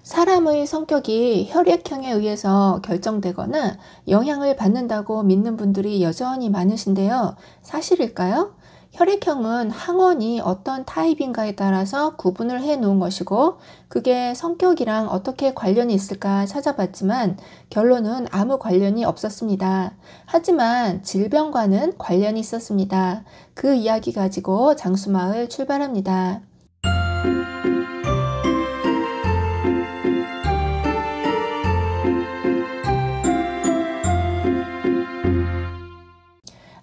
사람의 성격이 혈액형에 의해서 결정되거나 영향을 받는다고 믿는 분들이 여전히 많으신데요. 사실일까요? 혈액형은 항원이 어떤 타입인가에 따라서 구분을 해 놓은 것이고, 그게 성격이랑 어떻게 관련이 있을까 찾아봤지만 결론은 아무 관련이 없었습니다. 하지만 질병과는 관련이 있었습니다. 그 이야기 가지고 장수마을 출발합니다.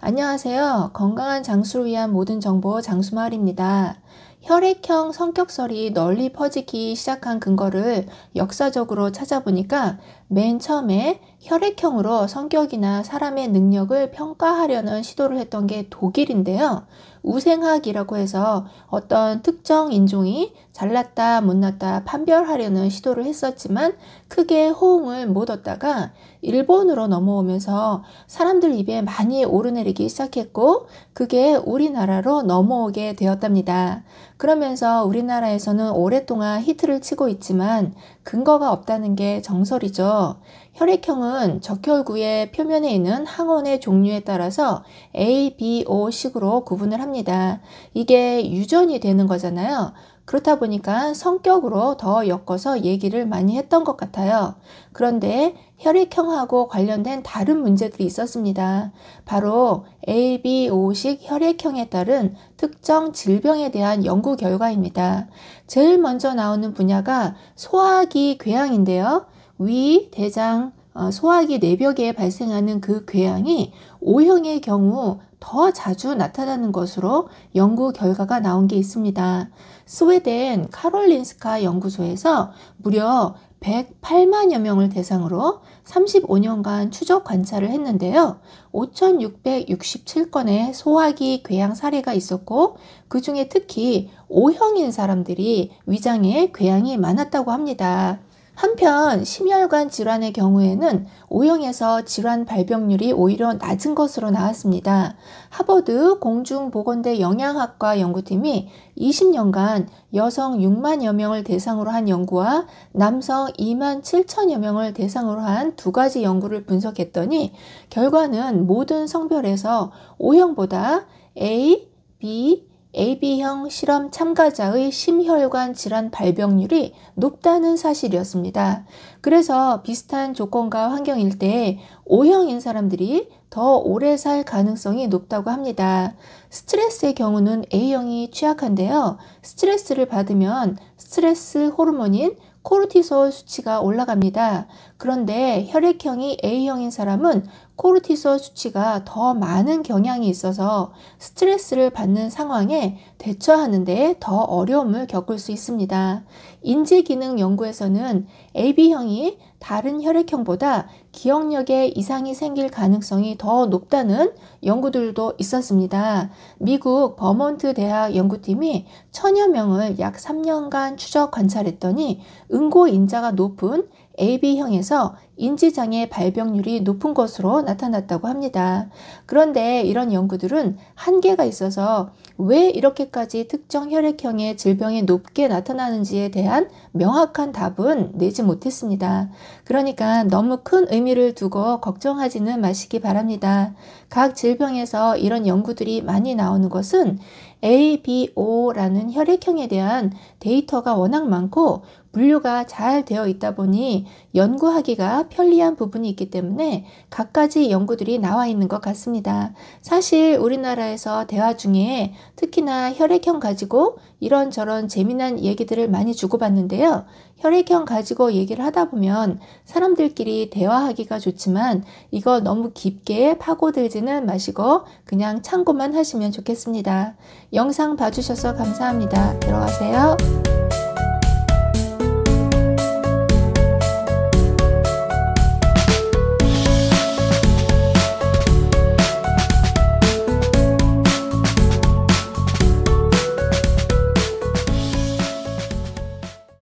안녕하세요. 건강한 장수를 위한 모든 정보 장수마을입니다. 혈액형 성격설이 널리 퍼지기 시작한 근거를 역사적으로 찾아보니까 맨 처음에 혈액형으로 성격이나 사람의 능력을 평가하려는 시도를 했던 게 독일인데요. 우생학이라고 해서 어떤 특정 인종이 잘났다 못났다 판별하려는 시도를 했었지만 크게 호응을 못 얻다가 일본으로 넘어오면서 사람들 입에 많이 오르내리기 시작했고, 그게 우리나라로 넘어오게 되었답니다. 그러면서 우리나라에서는 오랫동안 히트를 치고 있지만 근거가 없다는 게 정설이죠. 혈액형은 적혈구의 표면에 있는 항원의 종류에 따라서 A, B, O식으로 구분을 합니다. 이게 유전이 되는 거잖아요. 그렇다 보니까 성격으로 더 엮어서 얘기를 많이 했던 것 같아요. 그런데 혈액형하고 관련된 다른 문제들이 있었습니다. 바로 ABO식 혈액형에 따른 특정 질병에 대한 연구 결과입니다. 제일 먼저 나오는 분야가 소화기 궤양인데요. 위, 대장, 소화기 내벽에 발생하는 그 궤양이 O형의 경우 더 자주 나타나는 것으로 연구 결과가 나온 게 있습니다. 스웨덴 카롤린스카 연구소에서 무려 108만여 명을 대상으로 35년간 추적 관찰을 했는데요. 5,667건의 소화기 궤양 사례가 있었고, 그 중에 특히 O형인 사람들이 위장에 궤양이 많았다고 합니다. 한편 심혈관 질환의 경우에는 O형에서 질환 발병률이 오히려 낮은 것으로 나왔습니다. 하버드 공중보건대 영양학과 연구팀이 20년간 여성 6만여 명을 대상으로 한 연구와 남성 2만 7천여 명을 대상으로 한 두 가지 연구를 분석했더니 결과는 모든 성별에서 O형보다 A, B, AB형 실험 참가자의 심혈관 질환 발병률이 높다는 사실이었습니다. 그래서 비슷한 조건과 환경일 때 O형인 사람들이 더 오래 살 가능성이 높다고 합니다. 스트레스의 경우는 A형이 취약한데요. 스트레스를 받으면 스트레스 호르몬인 코르티솔 수치가 올라갑니다. 그런데 혈액형이 A형인 사람은 코르티솔 수치가 더 많은 경향이 있어서 스트레스를 받는 상황에 대처하는 데 더 어려움을 겪을 수 있습니다. 인지기능 연구에서는 AB형이 다른 혈액형보다 기억력에 이상이 생길 가능성이 더 높다는 연구들도 있었습니다. 미국 버몬트 대학 연구팀이 1000여 명을 약 3년간 추적 관찰했더니 응고인자가 높은 AB형에서 인지장애 발병률이 높은 것으로 나타났다고 합니다. 그런데 이런 연구들은 한계가 있어서 왜 이렇게까지 특정 혈액형의 질병이 높게 나타나는지에 대한 명확한 답은 내지 못했습니다. 그러니까 너무 큰 의미를 두고 걱정하지는 마시기 바랍니다. 각 질병에서 이런 연구들이 많이 나오는 것은 ABO라는 혈액형에 대한 데이터가 워낙 많고 분류가 잘 되어 있다 보니 연구하기가 편리한 부분이 있기 때문에 갖가지 연구들이 나와 있는 것 같습니다. 사실 우리나라에서 대화 중에 특히나 혈액형 가지고 이런저런 재미난 얘기들을 많이 주고받는데요. 혈액형 가지고 얘기를 하다 보면 사람들끼리 대화하기가 좋지만 이거 너무 깊게 파고들지는 마시고 그냥 참고만 하시면 좋겠습니다. 영상 봐주셔서 감사합니다. 들어가세요.